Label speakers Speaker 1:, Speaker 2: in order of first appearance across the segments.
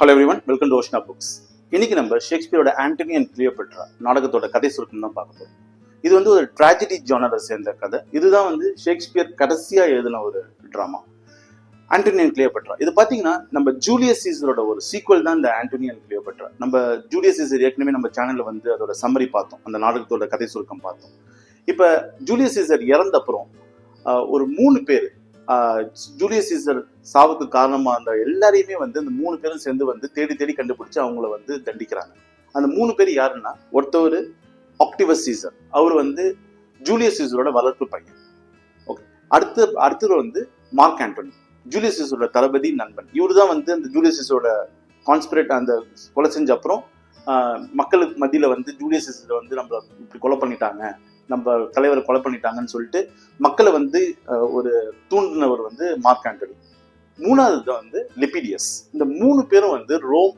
Speaker 1: Hello everyone, welcome to Oshana books. இன்னைக்கு நம்ம ஷேக்ஸ்பியரோட ஆண்டனி அண்ட் கிளியோபெட்ரா நாடகத்தோட கதை சுருக்கம் தான் பார்க்க போறோம். இது வந்து ஒரு ட்ராஜடி ஜானரை சேர்ந்த கதை. இதுதான் வந்து ஷேக்ஸ்பியர் கடைசியா எழுதின ஒரு டிராமா, ஆண்டனி அண்ட் கிளியோபெட்ரா. இது பாத்தீங்கன்னா நம்ம ஜூலியஸ் சீசரோட ஒரு சீக்வல் தான் இந்த ஆண்டனி அண்ட் கிளியோபெட்ரா. நம்ம ஜூலியஸ் சீசர் ஏற்கனவே நம்ம சேனல்ல வந்து அதோட சம்மரி பார்த்தோம், அந்த நாடகத்தோட கதை சுருக்கம் பார்த்தோம். இப்ப ஜூலியஸ் சீசர் இறந்த அப்புறம் ஒரு 3 பேர் ஜூலியஸ் சீசர் சாவுக்கு காரணமா அந்த எல்லாரையுமே வந்து அந்த 3 பேரும் சேர்ந்து வந்து தேடி தேடி கண்டுபிடிச்சு அவங்கள வந்து தண்டிக்கிறாங்க. அந்த 3 பேர் யாருன்னா, ஒருத்தவர் ஆக்டிவஸ் சீசர், அவர் வந்து ஜூலியஸ் சீசரோட வளர்ப்பு பையன். ஓகே, அடுத்தவர் வந்து மார்க் ஆண்டனி, ஜூலியஸ் சீசரோட தளபதி நண்பன். இவரு தான் வந்து அந்த ஜூலியஸ் சீசரோட கான்ஸ்பிரேட் அந்த கொலை செஞ்ச அப்புறம் மக்களுக்கு மத்தியில வந்து ஜூலியஸ் சீசரை வந்து நம்ம இப்படி கொலை பண்ணிட்டாங்க, நம்ம தலைவரை கொலை பண்ணிட்டாங்கன்னு சொல்லிட்டு மக்களை வந்து ஒரு தூண்டினவர் வந்து மார்க் ஆண்டனி. மூணாவது வந்து லிபிடியஸ். இந்த 3 பேரும் வந்து ரோம்,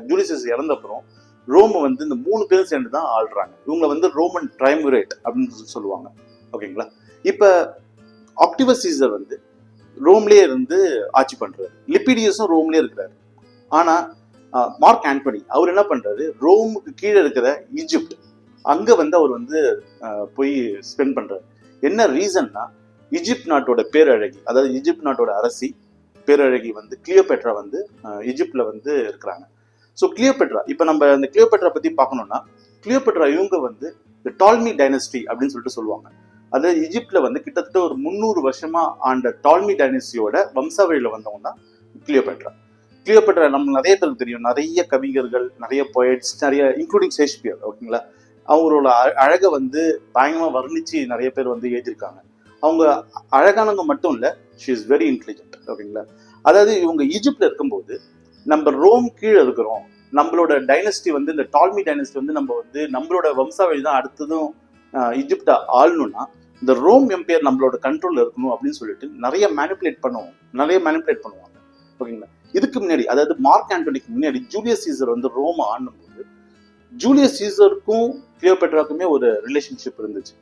Speaker 1: ஜூலியஸ் இறந்த அப்புறம் ரோம் வந்து இந்த 3 பேரும் சேர்ந்து தான் ஆள்றாங்க. இவங்க வந்து ரோமன் ட்ரைமுரேட் அப்படின்னு சொல்லுவாங்க. ஓகேங்களா? இப்ப ஆக்டிவஸ் சீசர் வந்து ரோம்லயே இருந்து ஆட்சி பண்றாரு, லிபிடியஸும் ரோம்லயே இருக்கிறாரு. ஆனா மார்க் ஆண்டனி அவர் என்ன பண்றாரு, ரோமுக்கு கீழே இருக்கிற ஈஜிப்ட் அங்க வந்து அவர் வந்து போய் ஸ்பெண்ட் பண்றாரு. என்ன ரீசன்னா, ஈஜிப்ட் நாட்டோட பேரழகி, அதாவது ஈஜிப்ட் நாட்டோட அரசி பேரழகி வந்து கிளியோபெட்ரா வந்து ஈஜிப்ட்ல வந்து இருக்கிறாங்க. ஸோ கிளியோபெட்ரா, இப்ப நம்ம இந்த கிளியோபெட்ரா பத்தி பார்க்கணும்னா, கிளியோபெட்ரா இவங்க வந்து இந்த டால்மி டைனஸ்டி அப்படின்னு சொல்லிட்டு சொல்லுவாங்க. அதாவது ஈஜிப்ட்ல வந்து கிட்டத்தட்ட ஒரு 300 வருஷமா ஆண்ட டால்மி டைனஸ்டியோட வம்சாவழியில வந்தவங்க தான் கிளியோபெட்ரா. கிளியோபெட்ரா நம்ம நிறைய பேருக்கு தெரியும், நிறைய கவிஞர்கள், நிறைய போயட்ஸ், நிறைய இன்க்ளூடிங் ஷேக்ஸ்பியர். ஓகேங்களா? அவங்களோட அழகை வந்து பயங்கரமா வர்ணிச்சு நிறைய பேர் வந்து எழுதியிருக்காங்க. அவங்க அழகானவங்க மட்டும் இல்ல, ஷி இஸ் வெரி இன்டெலிஜென்ட். ஓகேங்களா? அதாவது இவங்க ஈஜிப்ட்ல இருக்கும்போது நம்ம ரோம் கீழே இருக்கிறோம், நம்மளோட டைனஸ்டி வந்து இந்த டால்மி டைனஸ்டி வந்து நம்ம வந்து நம்மளோட வம்சாவழி தான் அடுத்ததும் ஈஜிப்டை ஆளணும்னா இந்த ரோம் எம்பையர் நம்மளோட கண்ட்ரோல்ல இருக்கணும் அப்படின்னு சொல்லிட்டு நிறைய மேனிப்புலேட் பண்ணுவாங்க. ஓகேங்களா? இதுக்கு முன்னாடி, அதாவது மார்க் ஆண்டனிக்கு முன்னாடி ஜூலியஸ் சீசர் வந்து ரோம் ஆளும்போது ஜூலியஸ் சீசருக்கும் கிளியோபெட்ராக்குமே ஒரு ரிலேஷன்ஷிப் இருந்துச்சு.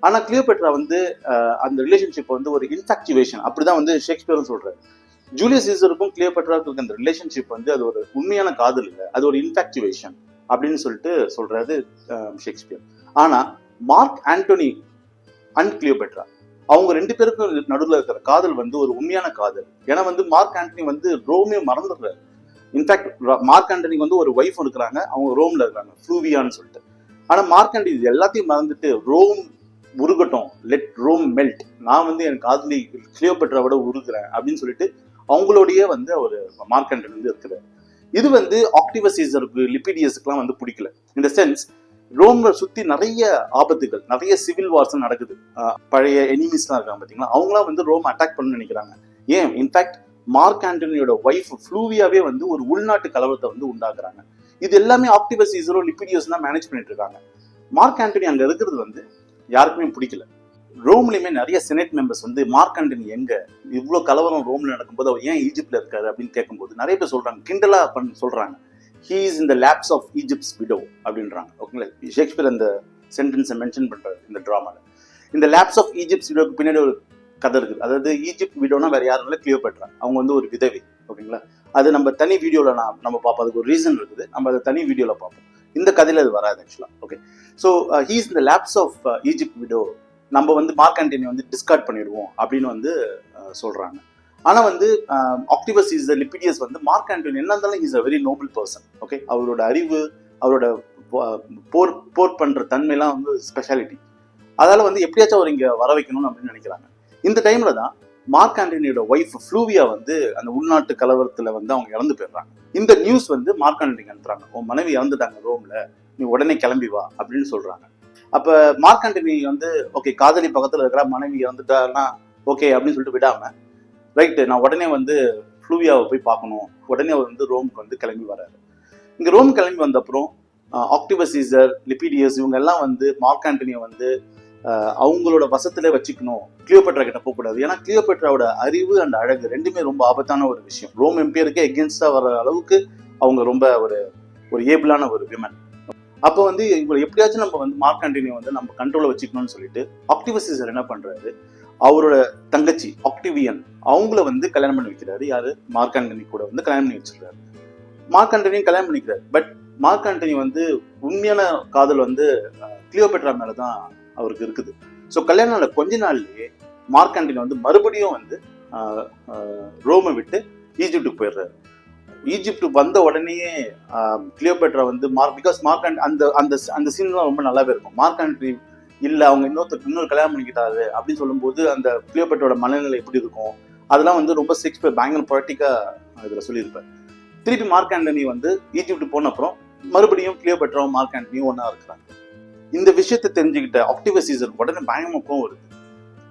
Speaker 1: ஆனா கிளியோபெட்ரா வந்து அந்த ரிலேஷன்ஷிப் வந்து ஒரு இன்ஃபாக்சுவேஷன், அப்படிதான் வந்து ஷேக்ஸ்பியரும் சொல்றாரு. ஜூலியஸ் சீசருக்கும் கிளியோபெட்ராவுக்கும் அந்த ரிலேஷன்ஷிப் வந்து அது ஒரு உண்மையான காதல் இல்லை, அது ஒரு இன்ஃபாக்சுவேஷன் அப்படின்னு சொல்லிட்டு சொல்றாரு ஷேக்ஸ்பியர். ஆனா மார்க் ஆண்டனி அண்ட் கிளியோபெட்ரா அவங்க 2 பேருக்கும் நடுவில் இருக்கிற காதல் வந்து ஒரு உண்மையான காதல். ஏன்னா வந்து மார்க் ஆண்டனி வந்து ரோமே மறந்துடுறாரு. இன்ஃபேக்ட் மார்க் ஆண்டனிக்கு வந்து ஒரு ஒய்ஃப் இருக்கிறாங்க, அவங்க ரோம்ல இருக்காங்க, ஃப்ளூவியான்னு சொல்லிட்டு. ஆனா மார்க் ஆண்டனி இது எல்லாத்தையும் மறந்துட்டு ரோம் உருகட்டும், லெட் ரோம் மெல்ட், நான் வந்து என் காதலி கிளியோபெட்ராவோட உருகுறேன் அப்படின்னு சொல்லிட்டு அவங்களோடய வந்து ஒரு மார்க் ஆண்டனி வந்து இருக்கிறார். இது வந்து ஆக்டிவஸ் சீசருக்கு, லிபிடியஸுக்குலாம் வந்து பிடிக்கல. இந்த சென்ஸ் ரோம்ல சுத்தி நிறைய ஆபத்துகள், நிறைய சிவில் வார்ஸ் நடக்குது, பழைய எனிமீஸ்லாம் இருக்காங்க பாத்தீங்களா, அவங்களாம் வந்து ரோம் அட்டாக் பண்ண நினைக்கிறாங்க. ஏன், இன்ஃபேக்ட் மார்க் ஆண்டனியோட ஒய்ஃப் ஃப்ளூவியாவே வந்து ஒரு உள்நாட்டு கலவரத்தை வந்து உண்டாக்குறாங்க. இது எல்லாமே ஆக்டிவஸ் சீசரோ லிபிடியஸ் தான் மேனேஜ் பண்ணிட்டு இருக்காங்க. மார்க் ஆண்டனி அங்க இருக்கிறது வந்து யாருக்குமே பிடிக்கல. ரோம்லயுமே நிறைய செனட் மெம்பர்ஸ் வந்து மார்க் ஆண்டனி எங்க, இவ்வளவு கலவரம் ரோம்ல நடக்கும்போது அவர் ஏன் ஈஜிப்ட்ல இருக்காரு அப்படின்னு கேட்கும்போது நிறைய பேர் சொல்றாங்க, கிண்டலா சொல்றாங்க, he is in the laps of Egypt's widow அப்படின்றாங்க. ஓகேங்களா? ஷேக்ஸ்பியர் அந்த சென்டென்ஸை மென்ஷன் பண்றாரு இந்த டிராமால. இந்த லேப்ஸ் ஆஃப் ஈஜிப்ட்ஸ் விடோக்கு பின்னாடி ஒரு கதை இருக்குது. அதாவது ஈஜிப்ட் விடோனா வேற யாரும் இல்லை, கிளியோபெட்ரா. அவங்க வந்து ஒரு விதவை. ஓகேங்களா? அது நம்ம தனி வீடியோல நம்ம பார்ப்போம், அதுக்கு ஒரு ரீசன் இருக்குது, நம்ம அதை தனி வீடியோல பார்ப்போம். இந்த கதையில அது வராது ஆக்சுவலா. ஓகே, ஸோ ஹீ இஸ் இந்த லேப்ஸ் ஆஃப் ஈஜிப்ட் விடோ, நம்ம வந்து மார்க் ஆண்டனி வந்து டிஸ்கார்ட் பண்ணிடுவோம் அப்படின்னு வந்து சொல்றாங்க. ஆனா வந்து ஆக்டிவஸ் சீசர், லிபிடியஸ் வந்து மார்க் ஆண்டனி என்ன இருந்தாலும் is a very Nobel person. Okay, அவரோட அறிவு, அவரோட போர் பண்ற தன்மையெல்லாம் வந்து ஸ்பெஷாலிட்டி. அதால வந்து எப்படியாச்சும் அவர் இங்க வர வைக்கணும்னு அப்படின்னு நினைக்கிறாங்க. இந்த டைம்ல தான் மார்க் ஆண்டனியோட ஒய்ஃப் ஃப்ளூவியா வந்து அந்த உள்நாட்டு கலவரத்துல வந்து அவங்க இறந்து போயிடுறாங்க. இந்த நியூஸ் வந்து மார்க் ஆண்டனிக்கு அனுப்புறாங்க, உன் மனைவி இறந்துட்டாங்க ரோம்ல, நீ உடனே கிளம்பி வா அப்படின்னு சொல்றாங்க. அப்ப மார்க் ஆண்டனி வந்து ஓகே, காதலி பக்கத்துல இருக்கிற மனைவி இறந்துட்டான்னா ஓகே அப்படின்னு சொல்லிட்டு விடாம, ரைட்டு, நான் உடனே வந்து ஃப்ளூவியாவை போய் பார்க்கணும், உடனே அவர் வந்து ரோமுக்கு வந்து கிளம்பி வராரு. இங்க ரோம் கிளம்பி வந்த அப்புறம் ஆக்டிவஸ் சீசர், லிபிடியஸ் இவங்க எல்லாம் வந்து மார்க் ஆண்டனியை வந்து அவங்களோட வசத்துல வச்சுக்கணும், கிளியோபெட்ரா கிட்ட போகக்கூடாது. ஏன்னா கிளியோபெட்ராவோட அறிவு அண்ட் அழகு ரெண்டுமே ரொம்ப ஆபத்தான ஒரு விஷயம். ரோம் எம்பையருக்கே எகென்ஸ்டா வர அளவுக்கு அவங்க ரொம்ப ஒரு ஏபிளான ஒரு விமன். அப்போ வந்து இவங்களை எப்படியாச்சும் நம்ம வந்து மார்க் ஆண்டனியை வந்து நம்ம கண்ட்ரோல வச்சுக்கணும்னு சொல்லிட்டு ஆக்டிவஸ் சீசர் என்ன பண்றாரு, அவரோட தங்கச்சி ஆக்டிவியன் அவங்கள வந்து கல்யாணம் பண்ணி வைக்கிறாரு. யாரு, மார்க் ஆண்டனி கூட வந்து கல்யாணம் பண்ணி வச்சிருக்காரு. மார்க் ஆண்டனியும் கல்யாணம் பண்ணிக்கிறார். பட் மார்க் ஆண்டனி வந்து உண்மையான காதல் வந்து கிளியோபெட்ரா மேலதான் அவருக்கு இருக்குது. ஸோ கல்யாணம் கொஞ்ச நாள்லயே மார்க் ஆண்டனி வந்து மறுபடியும் வந்து ரோமை விட்டு ஈஜிப்டுக்கு போயிடுறாரு. ஈஜிப்ட் வந்த உடனேயே கிளியோபெட்ரா வந்து பிகாஸ் மார்க் அந்த அந்த அந்த சீன்லாம் ரொம்ப நல்லாவே இருக்கும். மார்க் ஆண்டனி இல்ல அவங்க இன்னொரு கல்யாணம் பண்ணிக்கிட்டாரு அப்படின்னு சொல்லும்போது அந்த கிளியோபெட்ராவோட மனநிலை எப்படி இருக்கும், அதெல்லாம் வந்து ரொம்ப ஷேக்ஸ்பியர் பயங்கர பொலிட்டிக்கா இதுல சொல்லியிருப்பாரு. திருப்பி மார்க் ஆண்டனி வந்து ஈஜிப்ட் போன அப்புறம் மறுபடியும் கிளியோபெட்ராவும் மார்க் ஆண்டனியும் ஒன்னா இருக்கிறாங்க. இந்த விஷயத்தை தெரிஞ்சுக்கிட்ட ஆக்டிவஸ் சீசர் உடனே பயங்கரமா கோவம் வருது.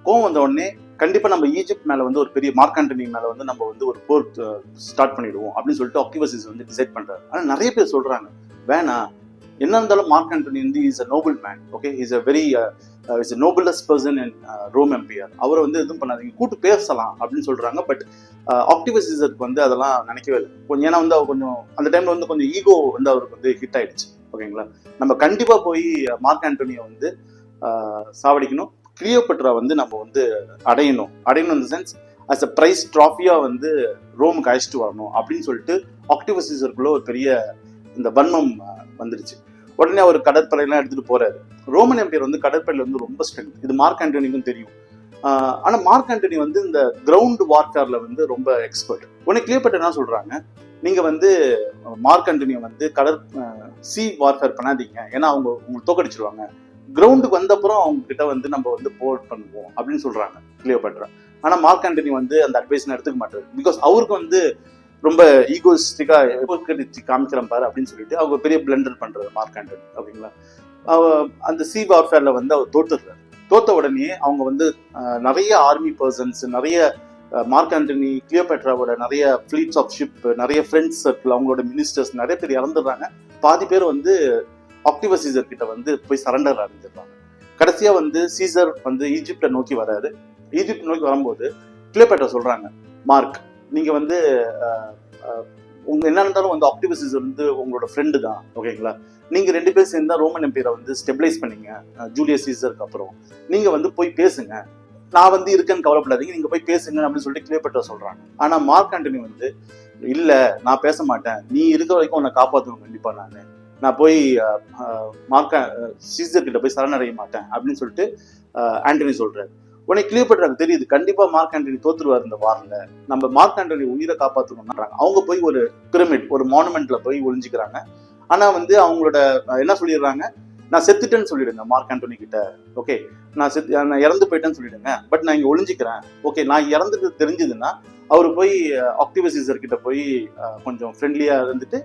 Speaker 1: கோவம் வந்த உடனே கண்டிப்பா நம்ம ஈஜிப்ட் மேல வந்து ஒரு பெரிய மார்க் ஆண்டனி மேல வந்து நம்ம வந்து ஒரு போர் ஸ்டார்ட் பண்ணிடுவோம் அப்படின்னு சொல்லிட்டு ஆக்டிவஸ் சீசர் வந்து டிசைட் பண்றாரு. ஆனா நிறைய பேர் சொல்றாங்க வேணா, என்ன இருந்தாலும் மார்க் ஆண்டனி வந்து is a noble man, okay, is a very is a noblest person in Rome empire, அவரை வந்து எதுவும் பண்ணாதீங்க, கூட்டு பேசலாம் அப்படின்னு சொல்றாங்க. பட் ஆக்டிவஸ் சீசருக்கு வந்து அதெல்லாம் நினைக்கவே இல்லை. கொஞ்சம் ஏன்னா வந்து அவர் கொஞ்சம் அந்த டைம்ல வந்து கொஞ்சம் ஈகோ வந்து அவருக்கு வந்து ஹிட் ஆயிடுச்சு. ஓகேங்களா, நம்ம கண்டிப்பா போய் மார்க் ஆண்டனியை வந்து சாவடிக்கணும், கிளியோபெட்ரா வந்து நம்ம வந்து அடையணும் இந்த சென்ஸ் அஸ் அ பிரைஸ் ட்ராஃபியா வந்து ரோமுக்கு அழைச்சிட்டு வரணும் அப்படின்னு சொல்லிட்டு ஆக்டிவஸ் சீசருக்குள்ள ஒரு பெரிய இந்த வன்மம் வந்துருச்சு. உடனே அவர் கடற்படையெல்லாம் எடுத்துட்டு போறாரு. ரோமன் எம்பையர் வந்து கடற்படையில வந்து ரொம்ப ஸ்ட்ரென்த், இது மார்க் ஆண்டனிக்கும் தெரியும். ஆனா மார்க் ஆண்டனி வந்து இந்த கிரவுண்ட் வார்ஃபேர்ல வந்து ரொம்ப எக்ஸ்பர்ட். உடனே கிளியோபெட்ரா என்ன சொல்றாங்க, நீங்க வந்து மார்க் ஆண்டனியை வந்து சி வார்ஃபேர் பண்ணாதீங்க, ஏன்னா அவங்க உங்களுக்கு தோக்கடிச்சிருவாங்க, கிரவுண்டுக்கு வந்த அப்புறம் அவங்க கிட்ட வந்து நம்ம வந்து போர் பண்ணுவோம் அப்படின்னு சொல்றாங்க கிளியோபெட்ரா. ஆனா மார்க் ஆண்டனி வந்து அந்த அட்வைஸ் எடுத்துக்க மாட்டாரு. பிகாஸ் அவருக்கு வந்து ரொம்ப ஈகோயிஸ்டிக்கா காமிக்கிறேன் பாரு அப்படின்னு சொல்லிட்டு அவங்க பெரிய பிளண்டர் பண்றது மார்க் ஆண்டனி. ஓகேங்களா, அந்த சி வார்ஃபேர்ல வந்து அவர் தோத்துடுறாரு. தோத்த உடனே அவங்க வந்து நிறைய ஆர்மி பர்சன்ஸ், நிறைய மார்க் ஆண்டனி கிளியோபெட்ராவோட நிறைய ஃபிளீட்ஸ் ஆஃப் ஷிப், நிறைய ஃப்ரெண்ட்ஸ் சர்க்கிள், அவங்களோட மினிஸ்டர்ஸ் நிறைய பேர் இறந்துடுறாங்க. பாதி பேர் வந்து ஆக்டிவஸ் சீசர் கிட்ட வந்து போய் சரண்டர் அடைஞ்சிடுறாங்க. கடைசியா வந்து சீசர் வந்து ஈஜிப்டை நோக்கி வராரு. ஈஜிப்ட் நோக்கி வரும்போது கிளியோபெட்ரா சொல்றாங்க, மார்க் நீங்க வந்து உங்க என்ன இருந்தாலும் வந்து ஆக்டிவஸ் சீசர் வந்து உங்களோட ஃப்ரெண்டு தான், ஓகேங்களா, நீங்க 2 பேர் சேர்ந்து தான் ரோமன் எம்பையரை வந்து ஸ்டெபிலைஸ் பண்ணீங்க ஜூலியஸ் சீசருக்கு அப்புறம், நீங்க வந்து போய் பேசுங்க, நான் வந்து இருக்கேன்னு கவலைப்படாதீங்க, நீங்க போய் பேசுங்க அப்படின்னு சொல்லிட்டு கிளியோபெட்ரா சொல்றாங்க. ஆனா மார்க் ஆண்டனி வந்து இல்ல நான் பேச மாட்டேன், நீ இருக்க வரைக்கும் உன்னை காப்பாற்றணும் கண்டிப்பா, நான் போய் சீசர் கிட்ட போய் சரணடைய மாட்டேன் அப்படின்னு சொல்லிட்டு ஆண்டனி சொல்றாரு. உடனே கிளியோபெட்ராக்கு தெரியுது கண்டிப்பா மார்க் ஆண்டனி தோத்துருவார் இந்த வார்ல, நம்ம மார்க் ஆண்டனி உயிரை காப்பாற்றணும்ன்றாங்க. அவங்க போய் ஒரு பிரமிட், ஒரு மானுமெண்ட்ல போய் ஒளிஞ்சுக்கிறாங்க. ஆனா வந்து அவங்களோட என்ன சொல்லிடுறாங்க, நான் செத்துட்டேன்னு சொல்லிடுங்க மார்க் ஆண்டனி கிட்ட, ஓகே, நான் இறந்து போயிட்டேன்னு சொல்லிடுங்க, பட் நான் இங்க ஒளிஞ்சிக்கிறேன், ஓகே, நான் இறந்துட்டு தெரிஞ்சதுன்னா அவரு போய் ஆக்டிவஸ் சீசர் கிட்ட போய் கொஞ்சம் ஃப்ரெண்ட்லியா இருந்துட்டு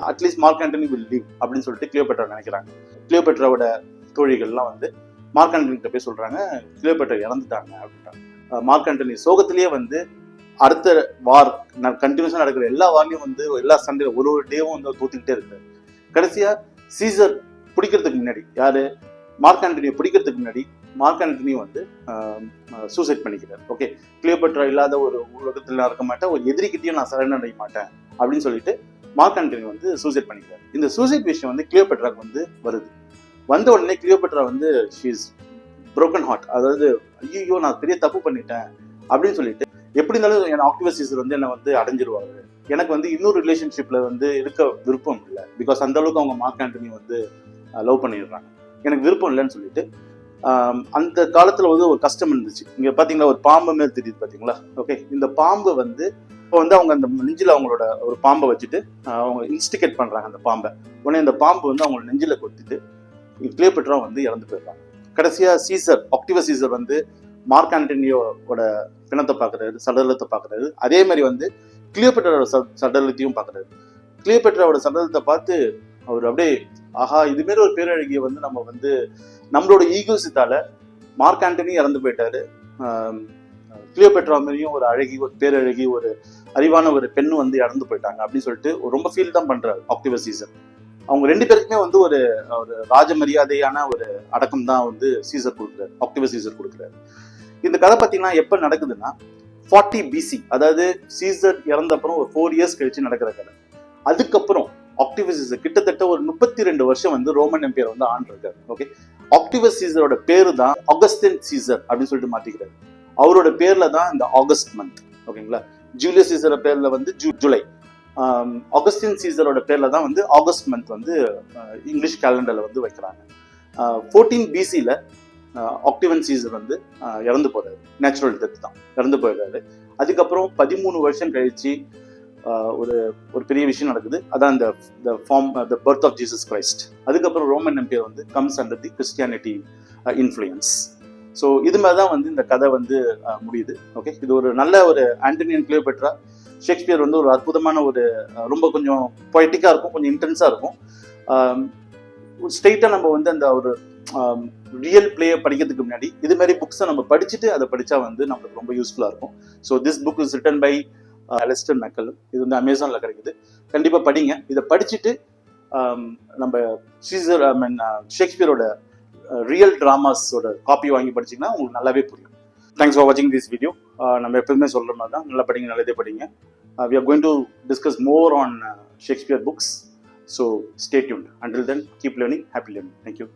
Speaker 1: at least Mark Antony will leave அப்படின்னு சொல்லிட்டு கிளியோபெட்ரா நினைக்கிறாங்க. கிளியோபெட்ராவோட தோழிகள்லாம் வந்து மார்க் ஆண்டனி கிட்ட போய் சொல்றாங்க கிளியோபெட்ரா இறந்துட்டாங்க அப்படின்றாங்க. மார்க் ஆண்டனி சோகத்திலேயே வந்து அடுத்த வார் கண்டினியூஸா நடக்கிற எல்லா வார்லையும் வந்து எல்லா சண்டையில ஒரு டேவும் வந்து தோத்துக்கிட்டே இருக்காரு. கடைசியா சீசர் பிடிக்கிறதுக்கு முன்னாடி, யாரு மார்க் ஆண்டனியை பிடிக்கிறதுக்கு முன்னாடி மார்க் ஆண்டனி வந்து சூசைட் பண்ணிக்கிறார். ஓகே, கிளியோபெட்ரா இல்லாத ஒரு உலகத்துல இருக்க மாட்டேன், ஒரு எதிரிக்கிட்டையும் நான் சரண் அடைய மாட்டேன் அப்படின்னு சொல்லிட்டு மார்க் ஆண்டனி வந்து சூசைட் பண்ணிக்கிறார். இந்த சூசைட் விஷயம் வந்து கிளியோபெட்ராக்கு வந்து வருது. வந்த உடனே கிளியோபெட்ரா வந்து ஷீ இஸ் broken heart, அதாவது ஐயோ நான் பெரிய தப்பு பண்ணிட்டேன் அப்படின்னு சொல்லிட்டு, எப்படி இருந்தாலும் என் ஆக்டிவஸ் சீசர் வந்து என்னை வந்து அடைஞ்சிருவாரு, எனக்கு வந்து இன்னொரு ரிலேஷன்ஷிப்ல வந்து இருக்க விருப்பம் இல்லை, பிகாஸ் அந்த அளவுக்கு அவங்க மார்க் ஆண்டனி வந்து லவ் பண்ணிடுறாங்க, எனக்கு விருப்பம் இல்லைன்னு சொல்லிட்டு அந்த காலத்துல வந்து ஒரு கஷ்டம் இருந்துச்சு. இங்க பாத்தீங்களா ஒரு பாம்பு மேல் தெரியுது பாத்தீங்களா, ஓகே, இந்த பாம்பு வந்து இப்போ வந்து அவங்க அந்த நெஞ்சில அவங்களோட ஒரு பாம்பை வச்சுட்டு அவங்க இன்ஸ்டிகேட் பண்றாங்க அந்த பாம்பை. உடனே இந்த பாம்பு வந்து அவங்க நெஞ்சில கொத்திட்டு கிளியோபெட்ரா வந்து இறந்து போயிடுறாங்க. கடைசியா சீசர், ஆக்டிவஸ் சீசர் வந்து மார்க் ஆண்டனியோட பிணத்தை பாக்குறாரு, சடலத்தை பாக்குறாரு. அதே மாதிரி வந்து கிளியோபெட்ராவோட சடலத்தையும் பாக்குறாரு. கிளியோபெட்ராவோட சடலத்தை பார்த்து அவர் அப்படியே ஆஹா, இது மாரி ஒரு பேரழகிய வந்து நம்ம வந்து நம்மளோட ஈகோசித்தால மார்க் ஆண்டனி இறந்து போயிட்டாரு, கிளியோபெட்ரா மாதிரியும் ஒரு அழகி, ஒரு பேரழகி, ஒரு அறிவான ஒரு பெண்ணு வந்து இறந்து போயிட்டாங்க அப்படின்னு சொல்லிட்டு ரொம்ப ஃபீல் தான் பண்றாரு ஆக்டிவஸ் சீசர். அவங்க 2 பேருக்குமே வந்து ஒரு ராஜ மரியாதையான ஒரு அடக்கம் தான் வந்து சீசர் கொடுக்குறாரு, ஆக்டிவஸ் சீசர் கொடுக்குறாரு. இந்த கதை பார்த்தீங்கன்னா எப்ப நடக்குதுன்னா 40 BC, அதாவது சீசர் இறந்த அப்புறம் ஒரு 4 years கழிச்சு நடக்கிற கதை. அதுக்கப்புறம் ஆக்டிவஸ் சீசர் கிட்டத்தட்ட ஒரு 32 வருஷம் வந்து ரோமன் எம்பையர் வந்து ஆண்டிருக்காரு. ஓகே, ஆக்டிவஸ் சீசரோட பேரு தான் ஆகஸ்டின் சீசர் அப்படின்னு சொல்லிட்டு மாத்திக்கிறாரு. அவரோட பேர்ல தான் இந்த ஆகஸ்ட் மந்த், ஓகேங்களா. ஜூலியஸ் சீசர் பேர்ல வந்து ஜூலை, ஆகஸ்டின் சீசரோட பேரில் தான் வந்து ஆகஸ்ட் மந்த் வந்து இங்கிலீஷ் கேலண்டரில் வந்து வைக்கிறாங்க. 14 பிசியில் ஆக்டிவன் சீசர் வந்து இறந்து போறாரு. நேச்சுரல் டெத் தான், இறந்து போயிடுறாரு. அதுக்கப்புறம் 13 வருஷம் கழிச்சு ஒரு ஒரு பெரிய விஷயம் நடக்குது. அதான் the birth of Jesus Christ. அதுக்கப்புறம் ரோமன் எம்பையர் வந்து comes under the Christianity influence. So இது மாதிரி தான் வந்து இந்த கதை வந்து முடியுது. ஓகே, இது ஒரு நல்ல ஒரு ஆண்டனி அண்ட் கிளியோபேட்ரா. ஷேக்ஸ்பியர் வந்து ஒரு அற்புதமான ஒரு ரொம்ப கொஞ்சம் பொய்டிக்காக இருக்கும், கொஞ்சம் இன்டென்ஸாக இருக்கும். ஸ்ட்ரெயிட்டாக நம்ம வந்து அந்த ஒரு ரியல் பிளேயை படிக்கிறதுக்கு முன்னாடி இது மாதிரி புக்ஸை நம்ம படிச்சுட்டு அதை படித்தா வந்து நம்மளுக்கு ரொம்ப யூஸ்ஃபுல்லாக இருக்கும். So this book is written by Alastair McCallum. இது வந்து அமேசானில் கிடைக்குது. கண்டிப்பாக படிங்க. இதை படிச்சுட்டு நம்ம ஷேக்ஸ்பியரோட ரியல் ட்ராமாஸோட காப்பி வாங்கி படிச்சிங்கன்னா உங்களுக்கு நல்லாவே புரியும். தேங்க்ஸ் ஃபார் வாட்சிங் திஸ் வீடியோ. நம்ம எப்பவுமே சொல்கிற மாதிரி தான், நல்லா படிங்க, நல்லதே படிங்க. We are going to discuss more on Shakespeare books. So stay tuned. Until then, keep learning. Happy learning. Thank you.